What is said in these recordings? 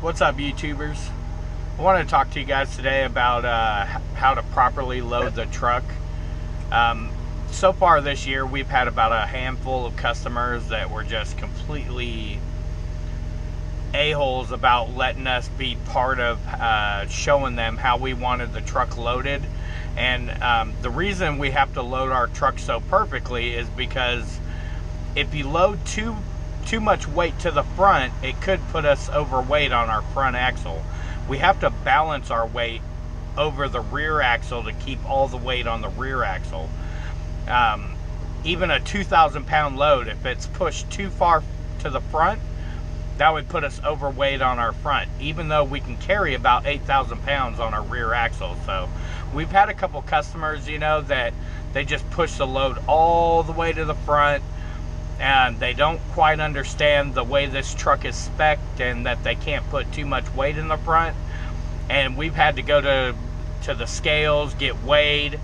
What's up, YouTubers? I want to talk to you guys today about how to properly load the truck. So far this year, we've had about a handful of customers that were just completely a-holes about letting us be part of showing them how we wanted the truck loaded. And the reason we have to load our truck so perfectly is because if you load too much weight to the front, it could put us overweight on our front axle. We have to balance our weight over the rear axle to keep all the weight on the rear axle. Even a 2,000 pound load, if it's pushed too far to the front, that would put us overweight on our front, even though we can carry about 8,000 pounds on our rear axle. So we've had a couple customers, that they just push the load all the way to the front, and they don't quite understand the way this truck is spec'd and that they can't put too much weight in the front. And we've had to go to the scales, get weighed,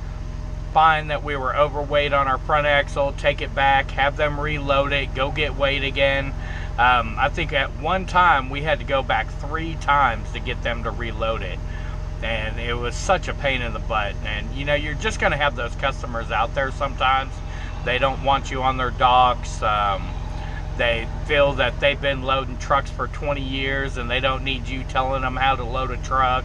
find that we were overweight on our front axle, take it back, have them reload it, go get weighed again. I think at one time we had to go back 3 times to get them to reload it. And it was such a pain in the butt. And you're just going to have those customers out there sometimes. They don't want you on their docks. They feel that they've been loading trucks for 20 years and they don't need you telling them how to load a truck.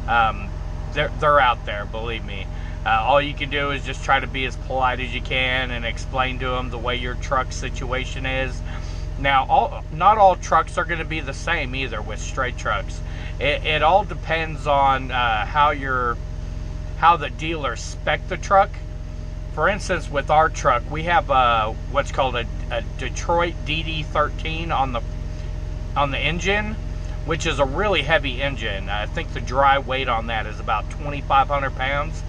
They're out there, believe me. All you can do is just try to be as polite as you can and explain to them the way your truck situation is. Now, not all trucks are going to be the same either with straight trucks. It all depends on how the dealer spec the truck. For instance, with our truck, we have what's called a Detroit DD13 on the engine, which is a really heavy engine. I think the dry weight on that is about 2,500 pounds.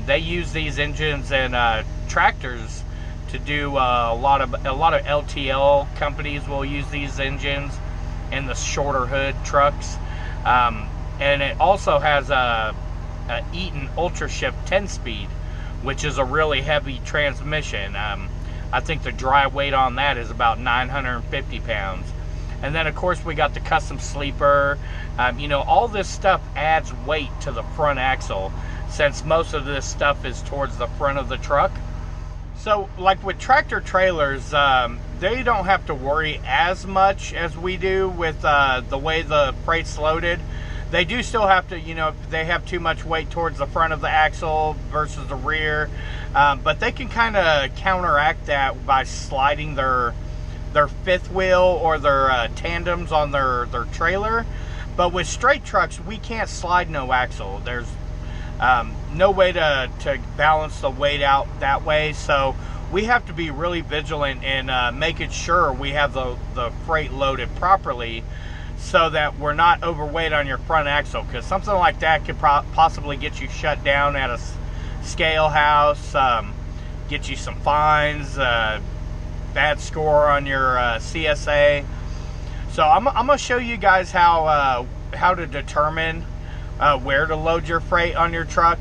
They use these engines in tractors to do a lot of LTL companies will use these engines in the shorter hood trucks. And it also has a Eaton Ultra Shift 10-speed, which is a really heavy transmission. I think the dry weight on that is about 950 pounds. And then of course we got the custom sleeper. All this stuff adds weight to the front axle, since most of this stuff is towards the front of the truck. So like with tractor trailers, they don't have to worry as much as we do with the way the freight's loaded. They do still have to, if they have too much weight towards the front of the axle versus the rear, but they can kind of counteract that by sliding their fifth wheel or their tandems on their trailer. But with straight trucks, we can't slide no axle. There's no way to balance the weight out that way. So we have to be really vigilant in making sure we have the freight loaded properly, so that we're not overweight on your front axle, because something like that could possibly get you shut down at a scale house, get you some fines, bad score on your CSA. So I'm going to show you guys how to determine where to load your freight on your truck.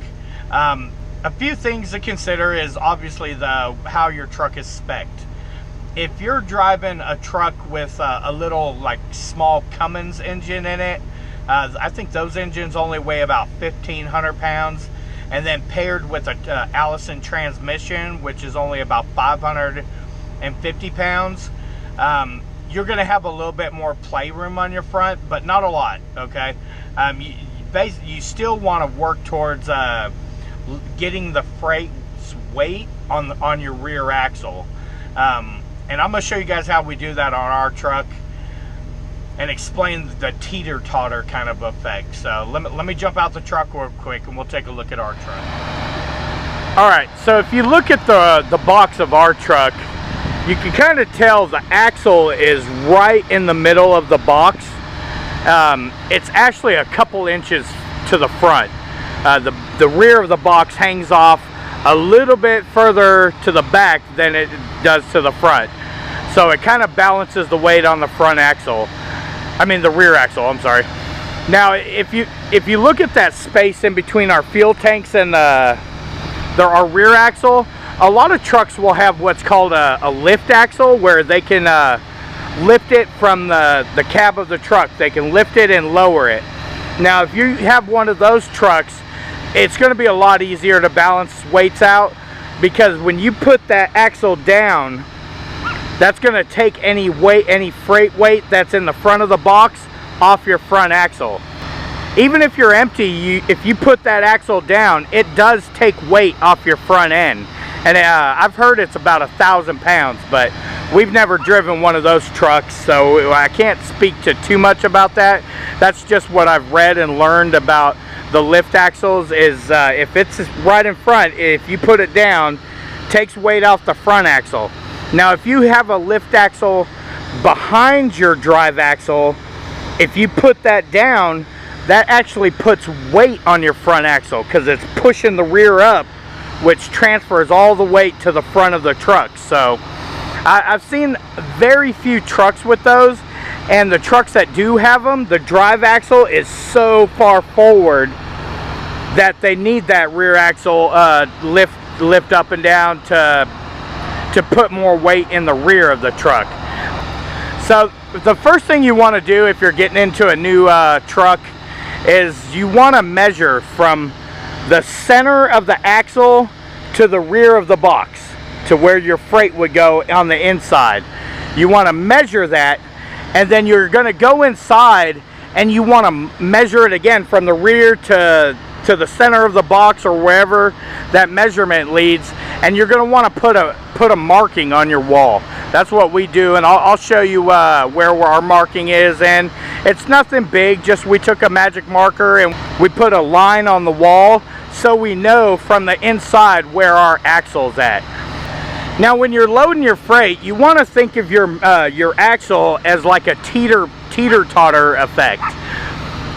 A few things to consider is obviously how your truck is spec'd. If you're driving a truck with a little small Cummins engine in it, I think those engines only weigh about 1,500 pounds, and then paired with a Allison transmission, which is only about 550 pounds, you're going to have a little bit more playroom on your front, but not a lot. Okay, you still want to work towards getting the freight's weight on your rear axle. And I'm going to show you guys how we do that on our truck and explain the teeter-totter kind of effect. So let me jump out the truck real quick and we'll take a look at our truck. Alright, so if you look at the box of our truck, you can kind of tell the axle is right in the middle of the box. It's actually a couple inches to the front. The rear of the box hangs off a little bit further to the back than it does to the front. So it kind of balances the weight on the front axle. I mean the rear axle, I'm sorry. Now if you look at that space in between our fuel tanks and our rear axle, a lot of trucks will have what's called a lift axle, where they can lift it from the cab of the truck. They can lift it and lower it. Now if you have one of those trucks, it's going to be a lot easier to balance weights out, because when you put that axle down, that's going to take any weight, any freight weight that's in the front of the box off your front axle. Even if you're empty, if you put that axle down, it does take weight off your front end. And I've heard it's about 1,000 pounds, but we've never driven one of those trucks, so I can't speak to too much about that. That's just what I've read and learned about the lift axles, is if it's right in front, if you put it down, takes weight off the front axle. Now if you have a lift axle behind your drive axle, if you put that down, that actually puts weight on your front axle, because it's pushing the rear up, which transfers all the weight to the front of the truck. So I've seen very few trucks with those, and the trucks that do have them, the drive axle is so far forward that they need that rear axle lift up and down to put more weight in the rear of the truck. So the first thing you want to do if you're getting into a new truck is you want to measure from the center of the axle to the rear of the box, to where your freight would go on the inside. You want to measure that, and then you're going to go inside and you want to measure it again from the rear to the center of the box, or wherever that measurement leads, and you're going to want to put a marking on your wall. That's what we do, and I'll show you where our marking is. And it's nothing big, just we took a magic marker and we put a line on the wall so we know from the inside where our axle's at. Now when you're loading your freight, you want to think of your axle as like a teeter-totter effect.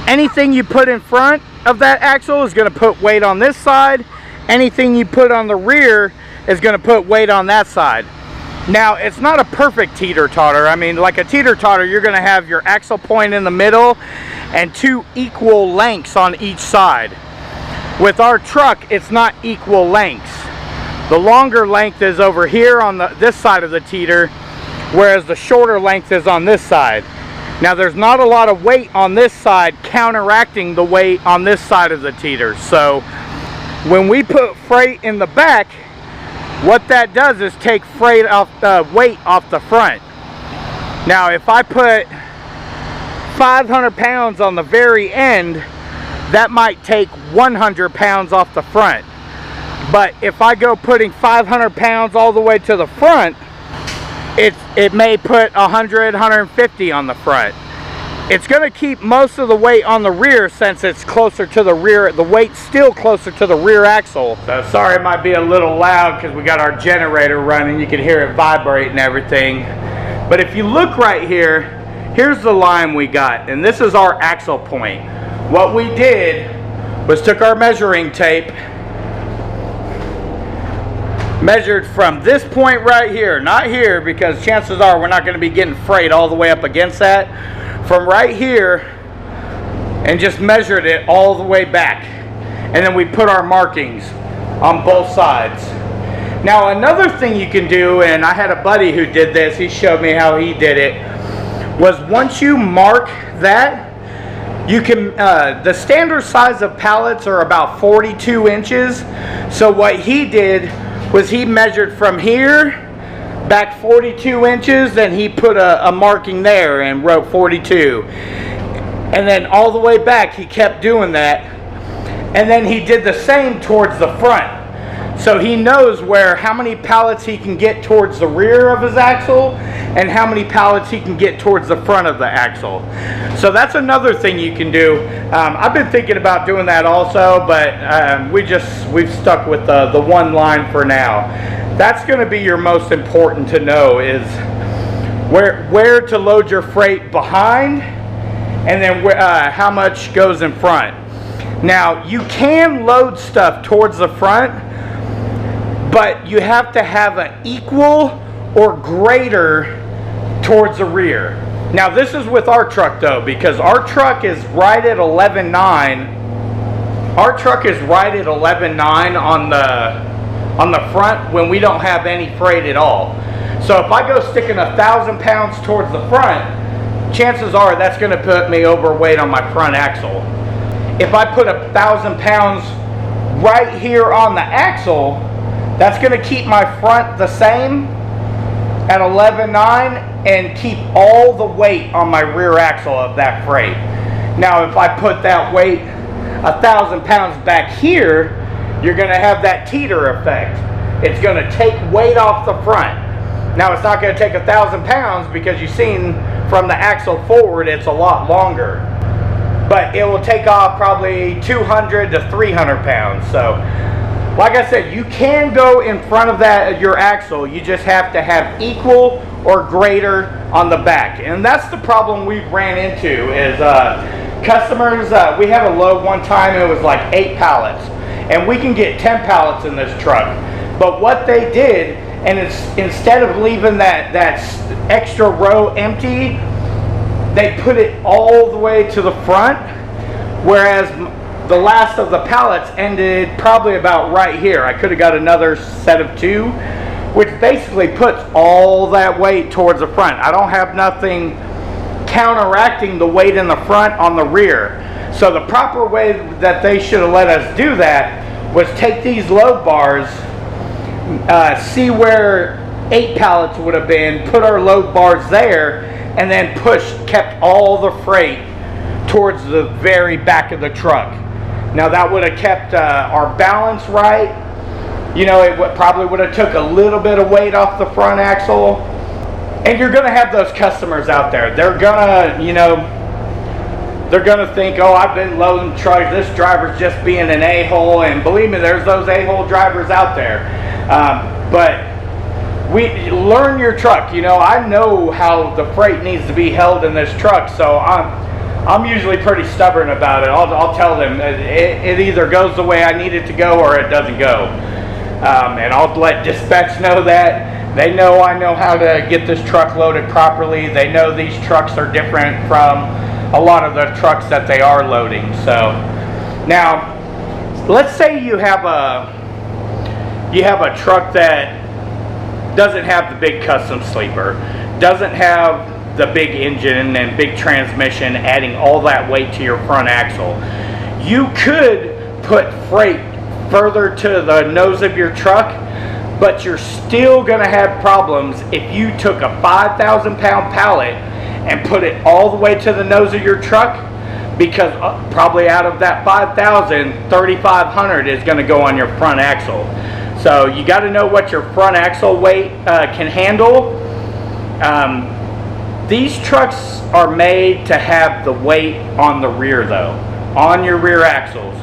Anything you put in front of that axle is going to put weight on this side. Anything you put on the rear is going to put weight on that side. Now it's not a perfect teeter-totter. I mean, like a teeter-totter, you're going to have your axle point in the middle and two equal lengths on each side. With our truck, it's not equal lengths. The longer length is over here on this side of the teeter, whereas the shorter length is on this side. Now there's not a lot of weight on this side counteracting the weight on this side of the teeter. So when we put freight in the back, what that does is take weight off the front. Now if I put 500 pounds on the very end, that might take 100 pounds off the front. But if I go putting 500 pounds all the way to the front, it may put 100, 150 on the front. It's going to keep most of the weight on the rear, since it's closer to the rear. The weight's still closer to the rear axle. So sorry it might be a little loud because we got our generator running. You can hear it vibrate and everything. But if you look right here, here's the line we got, and this is our axle point. What we did was took our measuring tape, measured from this point right here, not here, because chances are we're not going to be getting freight all the way up against that, from right here, and just measured it all the way back. And then we put our markings on both sides. Now another thing you can do, and I had a buddy who did this, he showed me how he did it, was once you mark that, you can, the standard size of pallets are about 42 inches. So what he did was he measured from here back 42 inches, then he put a marking there and wrote 42. And then all the way back he kept doing that. And then he did the same towards the front. So he knows how many pallets he can get towards the rear of his axle and how many pallets he can get towards the front of the axle. So that's another thing you can do. I've been thinking about doing that also, but we've stuck with the one line for now. That's going to be your most important to know, is where to load your freight behind, and then how much goes in front. Now you can load stuff towards the front, but you have to have an equal or greater towards the rear. Now this is with our truck though, because our truck is right at 11.9. Our truck is right at 11.9 on the front when we don't have any freight at all. So if I go sticking 1,000 pounds towards the front, chances are that's going to put me overweight on my front axle. If I put 1,000 pounds right here on the axle, that's going to keep my front the same at 11.9 and keep all the weight on my rear axle of that freight. Now if I put that weight 1,000 pounds back here, you're going to have that teeter effect. It's going to take weight off the front. Now it's not going to take 1,000 pounds because you've seen from the axle forward it's a lot longer. But it will take off probably 200 to 300 pounds. So like I said, you can go in front of that your axle. You just have to have equal or greater on the back. And that's the problem we've ran into is customers, we had a load one time, it was like 8 pallets. And we can get 10 pallets in this truck. But what they did, and it's instead of leaving that extra row empty, they put it all the way to the front, whereas the last of the pallets ended probably about right here. I could have got another set of 2, which basically puts all that weight towards the front. I don't have nothing counteracting the weight in the front on the rear. So the proper way that they should have let us do that was take these load bars, see where 8 pallets would have been, put our load bars there, and then kept all the freight towards the very back of the truck. Now that would have kept our balance right. You know, it probably would have took a little bit of weight off the front axle. And you're going to have those customers out there. They're going to, you know, they're going to think, oh, I've been loading trucks. This driver's just being an a-hole. And believe me, there's those a-hole drivers out there. But learn your truck. You know, I know how the freight needs to be held in this truck. So I'm usually pretty stubborn about it. I'll tell them it either goes the way I need it to go or it doesn't go. And I'll let dispatch know that. They know I know how to get this truck loaded properly. They know these trucks are different from a lot of the trucks that they are loading. So now let's say you have a truck that doesn't have the big custom sleeper, doesn't have the big engine and big transmission adding all that weight to your front axle. You could put freight further to the nose of your truck, but you're still going to have problems if you took a 5,000 pound pallet and put it all the way to the nose of your truck, because probably out of that 5,000, 3,500 is going to go on your front axle. So you got to know what your front axle weight can handle. These trucks are made to have the weight on the rear though, on your rear axles.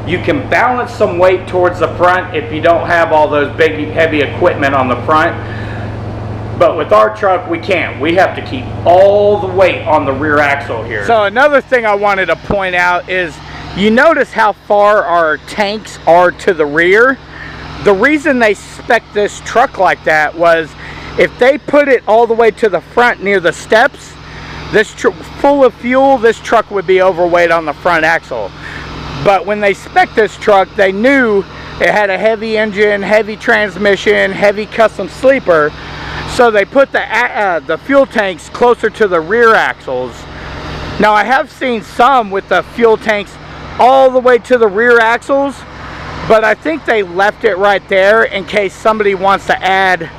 You can balance some weight towards the front if you don't have all those big heavy equipment on the front. But with our truck, we can't. We have to keep all the weight on the rear axle here. So another thing I wanted to point out is, you notice how far our tanks are to the rear? The reason they spec this truck like that was, if they put it all the way to the front near the steps, full of fuel, this truck would be overweight on the front axle. But when they spec'd this truck, they knew it had a heavy engine, heavy transmission, heavy custom sleeper, so they put the fuel tanks closer to the rear axles. Now I have seen some with the fuel tanks all the way to the rear axles, but I think they left it right there in case somebody wants to add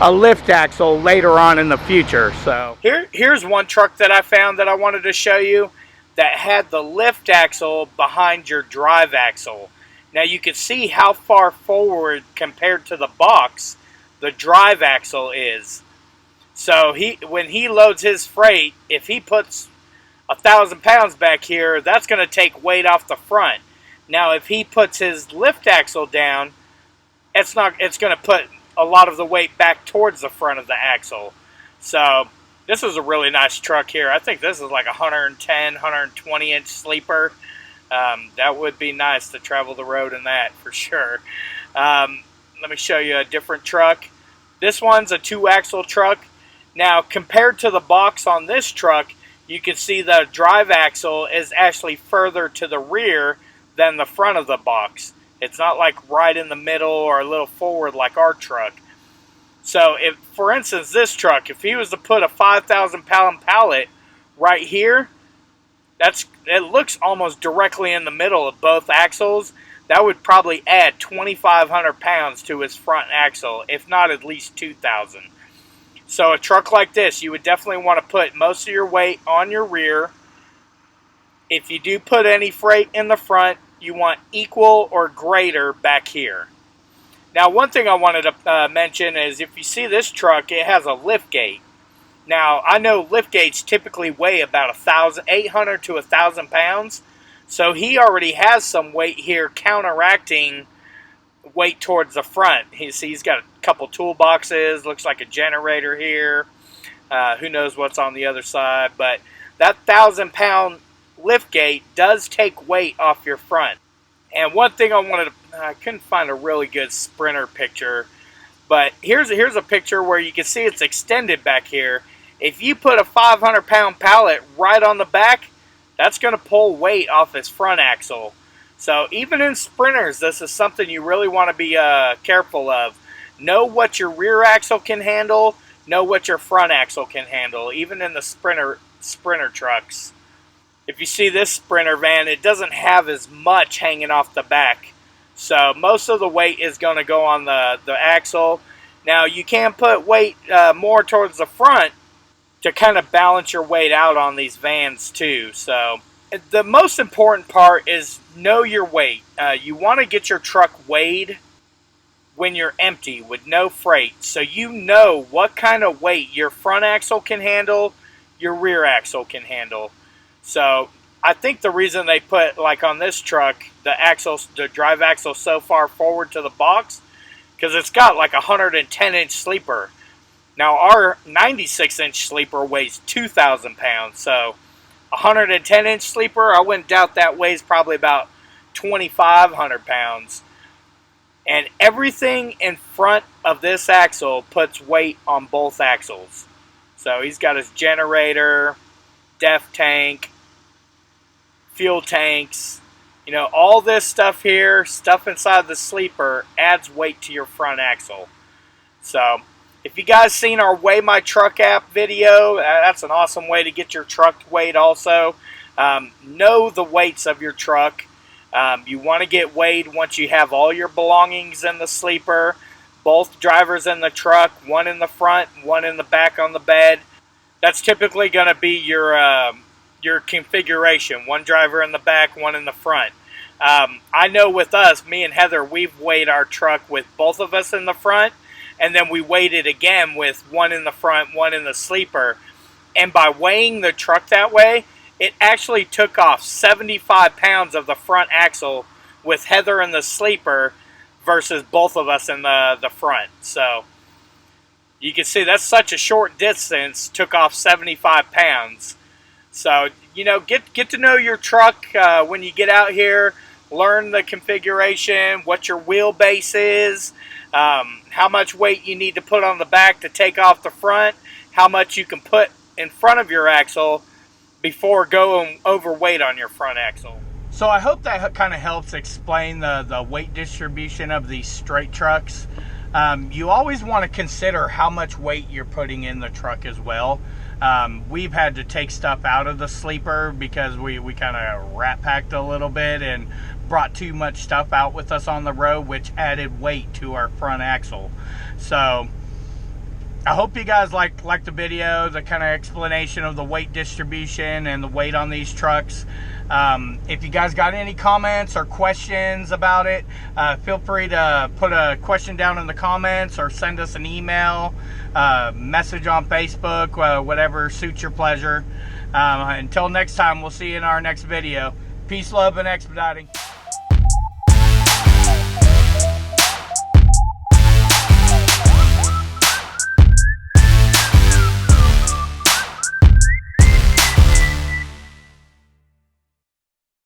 a lift axle later on in the future. So here's one truck that I found that I wanted to show you that had the lift axle behind your drive axle. Now you can see how far forward compared to the box the drive axle is. So when he loads his freight, if he puts 1,000 pounds back here, that's going to take weight off the front. Now if he puts his lift axle down, it's going to put a lot of the weight back towards the front of the axle. So this is a really nice truck here. I think this is like a 110, 120 inch sleeper. That would be nice to travel the road in that for sure. Let me show you a different truck. This one's a 2-axle truck. Now compared to the box on this truck, you can see the drive axle is actually further to the rear than the front of the box. It's not like right in the middle or a little forward like our truck. So if, for instance, this truck, if he was to put a 5,000 pound pallet right here, it looks almost directly in the middle of both axles. That would probably add 2,500 pounds to his front axle, if not at least 2,000. So a truck like this, you would definitely want to put most of your weight on your rear. If you do put any freight in the front, you want equal or greater back here. Now, one thing I wanted to mention is if you see this truck, it has a lift gate. Now, I know lift gates typically weigh about 800 to 1,000 pounds. So he already has some weight here counteracting weight towards the front. He's got a couple toolboxes, looks like a generator here. Who knows what's on the other side. But that 1,000 pound lift gate does take weight off your front. And one thing I couldn't find a really good Sprinter picture. But here's a picture where you can see it's extended back here. If you put a 500 pound pallet right on the back, that's going to pull weight off his front axle. So even in Sprinters, this is something you really want to be careful of. Know what your rear axle can handle. Know what your front axle can handle, even in the Sprinter trucks. If you see this Sprinter van, it doesn't have as much hanging off the back. So most of the weight is going to go on the axle. Now you can put weight more towards the front to kind of balance your weight out on these vans too. So the most important part is know your weight. You want to get your truck weighed when you're empty with no freight, so you know what kind of weight your front axle can handle, your rear axle can handle. So I think the reason they put, like on this truck, the drive axle so far forward to the box, because it's got like a 110-inch sleeper. Now, our 96-inch sleeper weighs 2,000 pounds, so a 110-inch sleeper, I wouldn't doubt that weighs probably about 2,500 pounds. And everything in front of this axle puts weight on both axles. So he's got his generator, def tank, fuel tanks, all this stuff here, stuff inside the sleeper adds weight to your front axle. So if you guys seen our Weigh My Truck app video, that's an awesome way to get your truck weighed also. Know the weights of your truck. You want to get weighed once you have all your belongings in the sleeper, both drivers in the truck, one in the front, one in the back on the bed. That's typically going to be your configuration. One driver in the back, one in the front. I know with us, me and Heather, we've weighed our truck with both of us in the front. And then we weighed it again with one in the front, one in the sleeper. And by weighing the truck that way, it actually took off 75 pounds of the front axle with Heather in the sleeper versus both of us in the front. So you can see that's such a short distance, took off 75 pounds. So, get to know your truck when you get out here. Learn the configuration, what your wheelbase is, how much weight you need to put on the back to take off the front, how much you can put in front of your axle before going overweight on your front axle. So I hope that kind of helps explain the weight distribution of these straight trucks. You always want to consider how much weight you're putting in the truck as well. We've had to take stuff out of the sleeper because we kind of rat packed a little bit and brought too much stuff out with us on the road, which added weight to our front axle. So I hope you guys like the video, the kind of explanation of the weight distribution and the weight on these trucks. If you guys got any comments or questions about it, feel free to put a question down in the comments or send us an email, message on Facebook, whatever suits your pleasure. Until next time, we'll see you in our next video. Peace, love, and expediting.